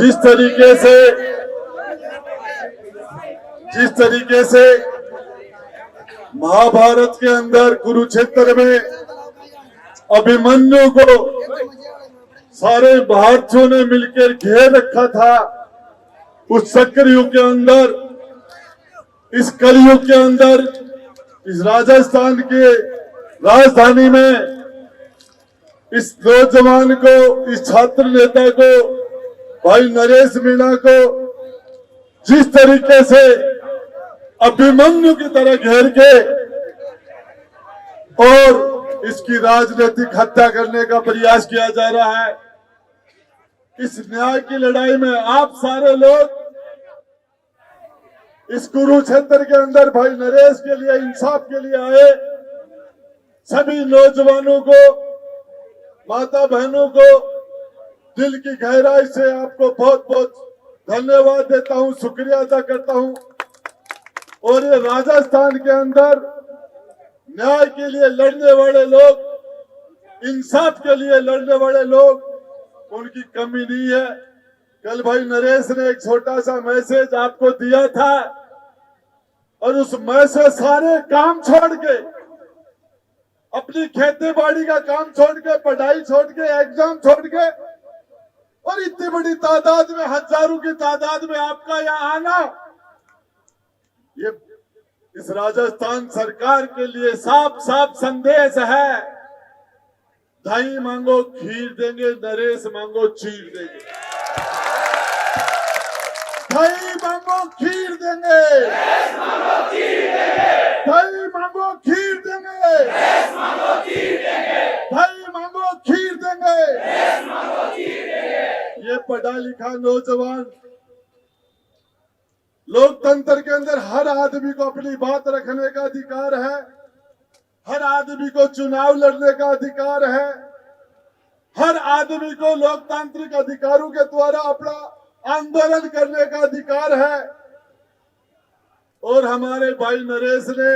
जिस तरीके से महाभारत के अंदर कुरुक्षेत्र में अभिमन्यु को सारे भारतीयों ने मिलकर घेर रखा था, उस चक्रयुग के अंदर, इस कलयुग के अंदर, इस राजस्थान के राजधानी में इस नौजवान को, इस छात्र नेता को, भाई नरेश मीणा को जिस तरीके से अभिमन्यु की तरह घेर के और इसकी राजनीतिक हत्या करने का प्रयास किया जा रहा है, इस न्याय की लड़ाई में आप सारे लोग इस कुरुक्षेत्र के अंदर भाई नरेश के लिए, इंसाफ के लिए आए। सभी नौजवानों को, माता बहनों को दिल की गहराई से आपको बहुत बहुत धन्यवाद देता हूं, शुक्रिया अदा करता हूं। और ये राजस्थान के अंदर न्याय के लिए लड़ने वाले लोग, इंसाफ के लिए लड़ने वाले लोग, उनकी कमी नहीं है। कल भाई नरेश ने एक छोटा सा मैसेज आपको दिया था और उस मैसेज सारे काम छोड़ के, अपनी खेती बाड़ी का काम छोड़ के, पढ़ाई छोड़ के, एग्जाम छोड़ के और इतनी बड़ी तादाद में, हजारों की तादाद में आपका यहाँ आना, ये इस राजस्थान सरकार के लिए साफ साफ संदेश है। दही मांगो खीर देंगे, नरेश मांगो चीर देंगे। दही मांगो खीर देंगे, दही मांगो खीर देंगे, दही मांगो खीर देंगे। ये पढ़ा लिखा नौजवान, लोकतंत्र के अंदर हर आदमी को अपनी बात रखने का अधिकार है, हर आदमी को चुनाव लड़ने का अधिकार है, हर आदमी को लोकतांत्रिक अधिकारों के द्वारा अपना आंदोलन करने का अधिकार है। और हमारे भाई नरेश ने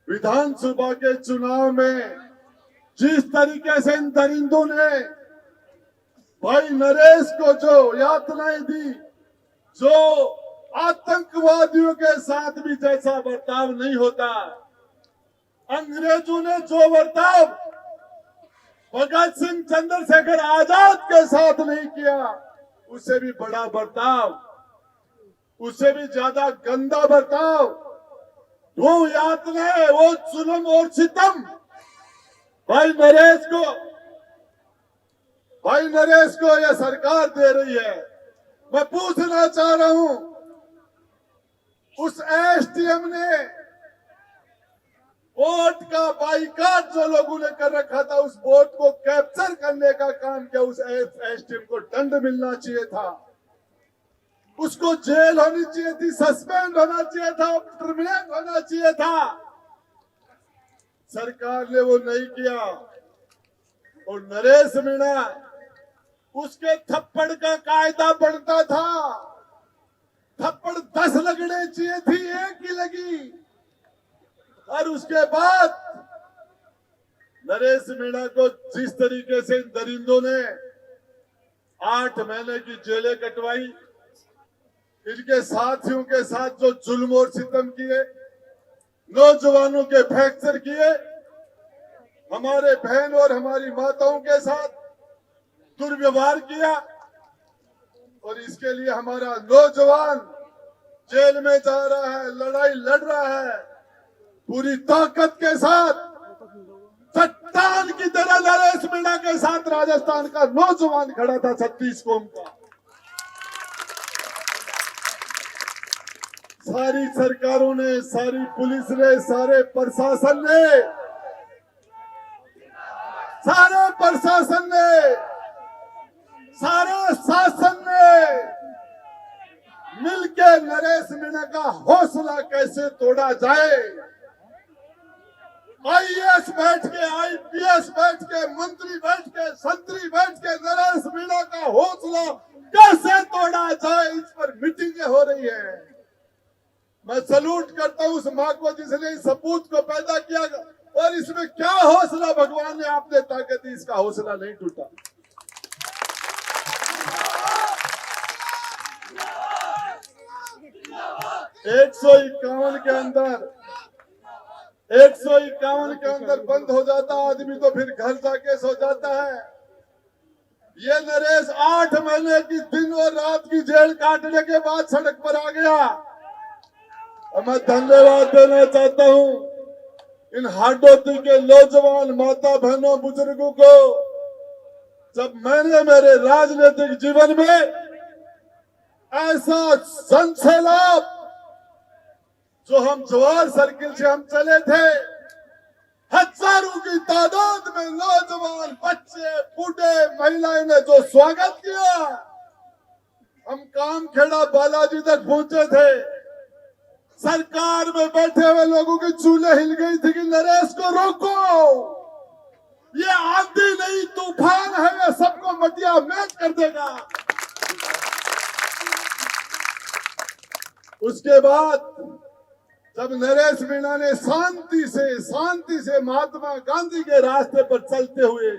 विधानसभा के चुनाव में जिस तरीके से इन दरिंदों ने भाई नरेश को जो यातनाएं दी, जो आतंकवादियों के साथ भी जैसा बर्ताव नहीं होता, अंग्रेजों ने जो बर्ताव भगत सिंह, चंद्रशेखर आजाद के साथ नहीं किया, उससे भी बड़ा बर्ताव, उससे भी ज्यादा गंदा बर्ताव, वो यातनाएं, वो जुल्म और सितम भाई नरेश को यह सरकार दे रही है। मैं पूछना चाह रहा हूं, उस एसडीएम ने वोट का बाइकाट जो लोगों ने कर रखा था, उस वोट को कैप्चर करने का काम किया। उस एसडीएम को दंड मिलना चाहिए था, उसको जेल होनी चाहिए थी, सस्पेंड होना चाहिए था, टर्मिनेट होना चाहिए था। सरकार ने वो नहीं किया। और नरेश मीणा, उसके थप्पड़ का कायदा बनता था, थप्पड़ 10 लगने चाहिए थी, एक ही लगी। और उसके बाद नरेश मीणा को जिस तरीके से इन दरिंदों ने 8 महीने की जेलें कटवाई, इनके साथियों के साथ जो जुल्म और सितम किए, नौजवानों के फ्रैक्चर किए, हमारे बहन और हमारी माताओं के साथ दुर्व्यवहार किया, और इसके लिए हमारा नौजवान जेल में जा रहा है, लड़ाई लड़ रहा है पूरी ताकत के साथ, चट्टान की तरह नरेश मीणा के साथ राजस्थान का नौजवान खड़ा था, 36 कौम का। सारी सरकारों ने, सारी पुलिस ने, सारे प्रशासन ने, सारा शासन ने मिलकर नरेश मीणा का हौसला कैसे तोड़ा जाए, आईएएस बैठ के, आईपीएस बैठ के, मंत्री बैठ के, संतरी बैठ के नरेश मीणा का हौसला कैसे तोड़ा जाए, इस पर मीटिंगें हो रही है। मैं सलूट करता हूं उस मां को जिसने इस सपूत को पैदा किया, और इसमें क्या हौसला भगवान ने आपने ताकत दी, इसका हौसला नहीं टूटा। 151 के अंदर बंद हो जाता आदमी तो फिर घर जाके सो जाता है। ये नरेश 8 महीने की दिन और रात की जेल काटने के बाद सड़क पर आ गया। और मैं धन्यवाद देना चाहता हूं इन हाडोती के नौजवान माता बहनों बुजुर्गों को। जब मैंने मेरे राजनीतिक जीवन में ऐसा जनसैलाब जो हम जवाहर सर्किल से हम चले थे, हजारों की तादाद में नौजवान बच्चे बूढ़े महिलाएं ने जो स्वागत किया, हम कामखेड़ा बालाजी तक पहुंचे थे। सरकार में बैठे हुए लोगों की चूल्हे हिल गई थी कि नरेश को रोको, ये आंधी नहीं तूफान है, ये सबको मटिया मेट कर देगा। उसके बाद जब नरेश मीणा ने शांति से महात्मा गांधी के रास्ते पर चलते हुए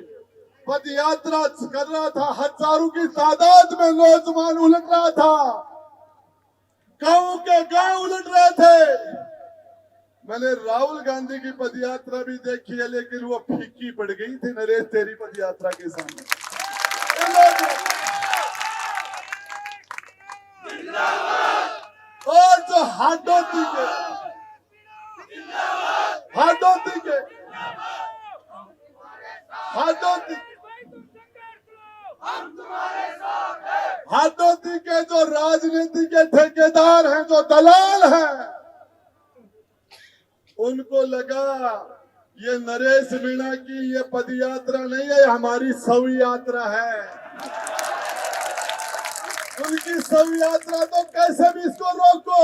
पद यात्रा कर रहा था, हजारों की तादाद में नौजवान उलट रहा था, गांव के गांव उलट रहे थे। मैंने राहुल गांधी की पद यात्रा भी देखी है, लेकिन वो फीकी पड़ गई थी नरेश तेरी पद यात्रा के सामने। और जो हाडोती के जो राजनीति के ठेकेदार हैं, जो दलाल हैं, उनको लगा ये नरेश मीणा की ये पद यात्रा नहीं है, हमारी शव यात्रा है। उनकी शव यात्रा तो कैसे भी इसको रोको।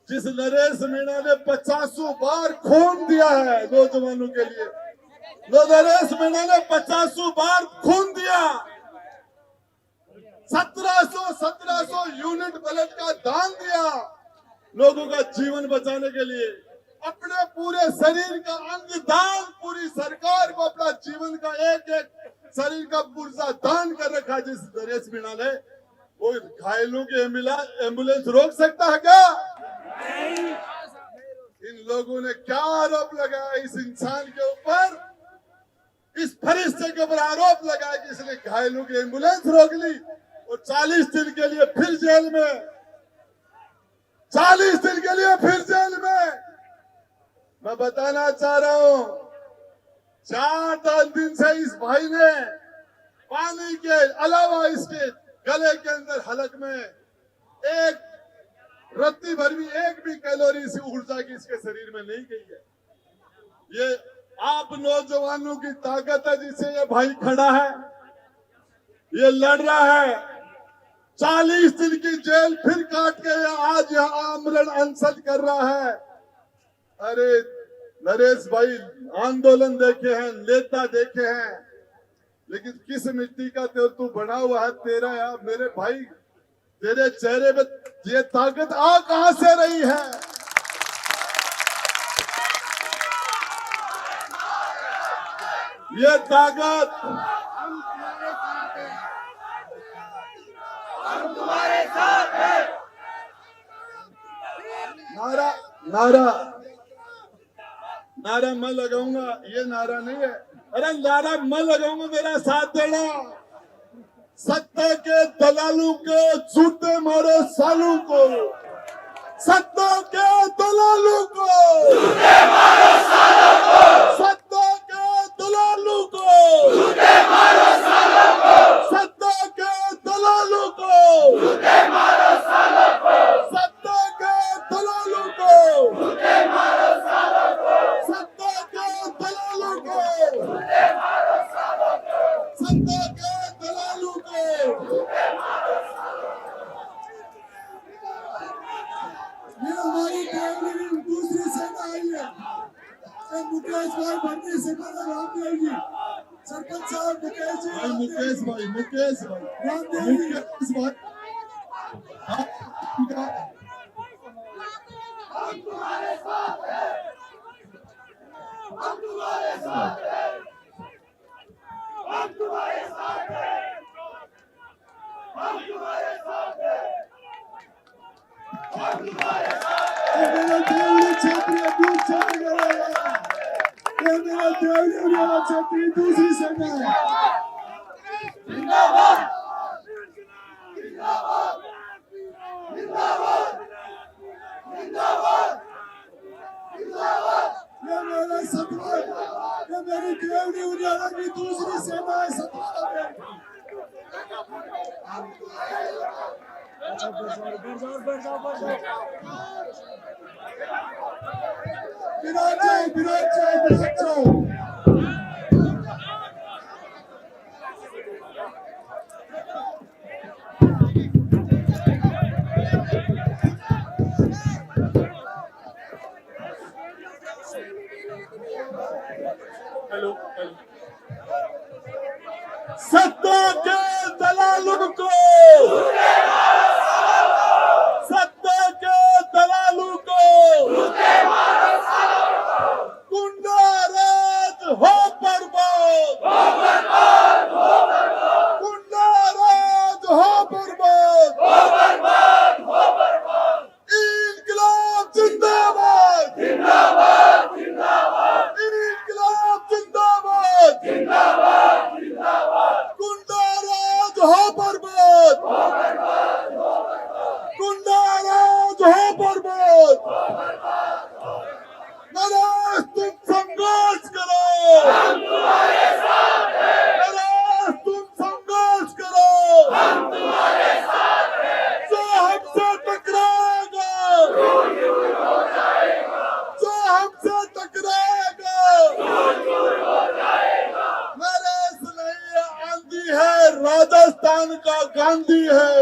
जिस नरेश मीणा ने 50 बार खून दिया है नौजवानों के लिए, नरेश मीणा ने 50 बार खून दिया, 1700 यूनिट ब्लड का दान दिया लोगों का जीवन बचाने के लिए, अपने पूरे शरीर का अंग दान, पूरी सरकार को अपना जीवन का एक शरीर का पुर्जा दान कर रखा जिस नरेश मीणा ने, वो घायलों की एम्बुलेंस रोक सकता है क्या? इन लोगों ने क्या आरोप लगाया इस इंसान के ऊपर, इस फरिश्ते के ऊपर आरोप लगाया कि इसने घायलों की एम्बुलेंस रोक ली और 40 दिन के लिए फिर जेल में, 40 दिन के लिए फिर जेल में। मैं बताना चाह रहा हूं, 4 दिन से इस भाई ने पानी के अलावा इसके गले के अंदर हलक में एक रत्ती भर भी, एक भी कैलोरी से ऊर्जा की इसके शरीर में नहीं गई है। ये आप नौजवानों की ताकत है जिसे ये भाई खड़ा है, ये लड़ रहा है। 40 दिन की जेल फिर काट के आज यहाँ आमरण अनशन कर रहा है। अरे नरेश भाई, आंदोलन देखे हैं, नेता देखे हैं, लेकिन किस मिट्टी का तू बना हुआ है तेरा यार मेरे भाई, तेरे चेहरे में ये ताकत आ कहां से रही है? ये ताकत हम तुम्हारे साथ हैं। नारा मैं लगाऊंगा, ये नारा नहीं है। अरे नारा मैं लगाऊंगा, मेरा साथ देना। सत्ता के दलालों को जूते मारो सालों को, सत्ता के दलालों को जूते मारो सालों को, सत्ता के दलालों को जूते मारो सालों को, सत्ता के दलालों को जूते मारो सालों को, सत्ता के दलालों को जूते मारो सालों को, सत्ता के दलालों को जूते मारो सालों को, सत्ता के दलालों को जूते मारो सालों को। ये हमारी फैमिली दूसरी सेना आई है। मुकेश भाई भरनी सेना रामदेव जी, सरपंच साहब मुकेश भाई रामदेव जी, हम तुम्हारे साथ हैं, हम तुम्हारे साथ हैं, हम तुम्हारे साथ हैं, हम तुम्हारे साथ हैं, हम तुम्हारे मेरा देवली क्षेत्रीय दूर चला गया। ये मेरा देवली वाला क्षेत्रीय दूसरी सेना है। जिंदाबाद जिंदाबाद जिंदाबाद जिंदाबाद जिंदाबाद। ये मेरा सतरा, ये मेरी देवली उड़ियाला की दूसरी सेना है। सतरा में विराट जाओ। हेलो सत्ता के दलालों को, सत्ता के दलालों को गुंडा राज हो बर्बाद, गुंडा राज हो बर्बाद, इनकलाब जिंदाबाद जिंदाबाद जिंदाबाद, इनकलाब जिंदाबाद जिंदाबाद जिंदाबाद, गुंडा राज हो बर्बाद, गुंडा राज हो बर्बाद। नरेश तुम संघर्ष करो, हम तुम्हारे साथ हैं। नरेश तुम संघर्ष करो, हम तुम्हारे साथ हैं। जो हमसे टकराएगा दूर दूर हो जाएगा, जो हमसे टकराएगा दूर दूर हो जाएगा। नरेश नहीं आंधी है, राजस्थान का गांधी है।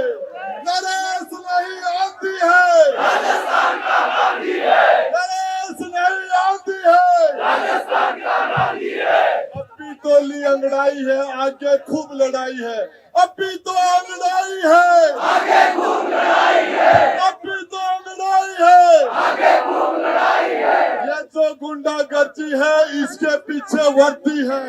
नरेश नहीं आंधी है, राजस्थान का गांधी है। नरेश नहीं आंधी है, राजस्थान का गांधी है। अब भी तो ली अंगड़ाई है, आगे खूब लड़ाई है। अब भी तो अंगड़ाई है, आगे खूब लड़ाई है। अब भी तो अंगड़ाई है, आगे खूब लड़ाई है। ये जो गुंडागर्दी है, इसके पीछे वर्दी है।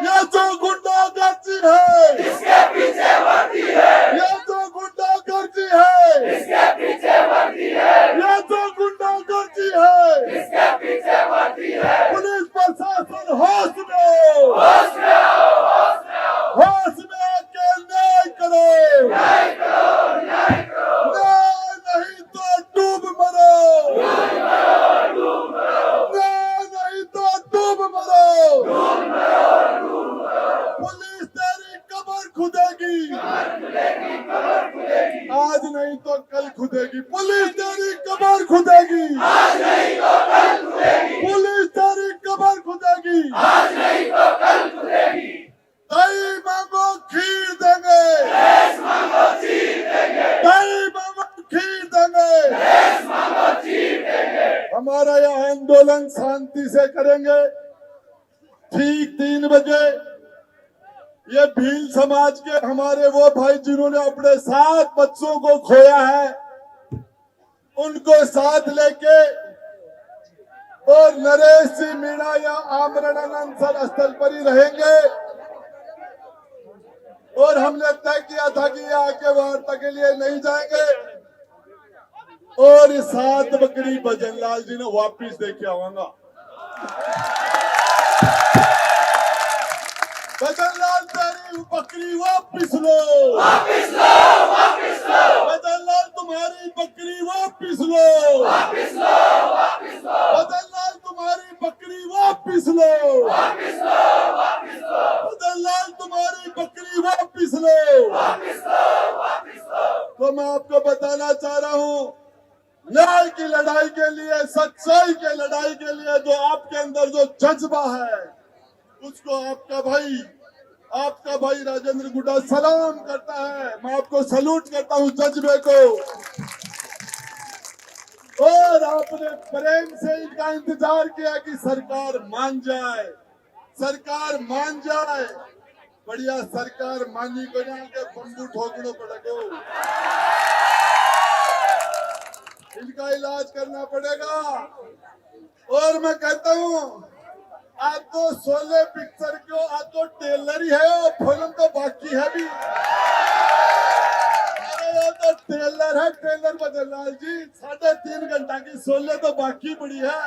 ये जो गुंडागर्दी है, इसके पीछे वर्दी है। ये जो गुंडागर्दी है, इसके पीछे वर्दी है। ये जो गुंडागर्दी है, इसके पीछे वर्दी है। पुलिस प्रशासन होश में हो, होश में हो, होश में हो, होश में आके न्याय करो, न्याय करो, न्याय करो। न्याय नहीं तो डूब मरो, डूब मरो, डूब मरो। न्याय नहीं तो डूब मरो, डूब मरो, डूब मरो। पुलिस तेरी कब्र खुदेगी, कब्र खुदेगी, कब्र खुदेगी। आज नहीं तो कल खुदेगी। पुलिस तेरी कब्र खुदेगी, आज नहीं तो कल खुदेगी। पुलिस तेरी कब्र खुदेगी, आज नहीं तो कल खुदेगी। दही मांगो खीर देंगे, देश मांगो चीर देंगे। दही मांगो खीर देंगे, देश मांगो चीर देंगे। हमारा यह आंदोलन शांति से करेंगे। ठीक 3 बजे ये भील समाज के हमारे वो भाई जिन्होंने अपने 7 बच्चों को खोया है, उनको साथ लेके और नरेश जी मीणा या आमरण स्थल पर ही रहेंगे। और हमने तय किया था कि ये आगे वार्ता के लिए नहीं जाएंगे। और 7 बकरी भजन लाल जी ने वापिस देके आऊंगा। भजन लाल तेरी बकरी वापिस लो, वापिस लो, वापिस लो। भजन लाल तुम्हारी बकरी वापिस लो, वापिस लो, वापिस लो। भजन लाल तुम्हारी बकरी वापिस लो, वापिस लो, वापिस लो। भजन लाल तुम्हारी बकरी वापिस लो, वापिस लो, वापिस लो। तो मैं आपको बताना चाह रहा हूँ, न्याय की लड़ाई के लिए, सच्चाई के लड़ाई के लिए जो आपके अंदर जो जज्बा है, उसको आपका भाई राजेंद्र गुड्डा सलाम करता है। मैं आपको सलूट करता हूं जज्बे को। और आपने प्रेम से इनका इंतजार किया कि सरकार मान जाए, सरकार मान जाए। बढ़िया सरकार मानी को ना के बम्बू ठोकने पड़ेगा, इनका इलाज करना पड़ेगा। और मैं कहता हूं, आज तो शोले पिक्चर को आज तो टेलर ही है और फिल्म तो बाकी है भी। अरे तो टेलर है, टेलर बदललाल जी 3.5 घंटा की सोले तो बाकी पड़ी है।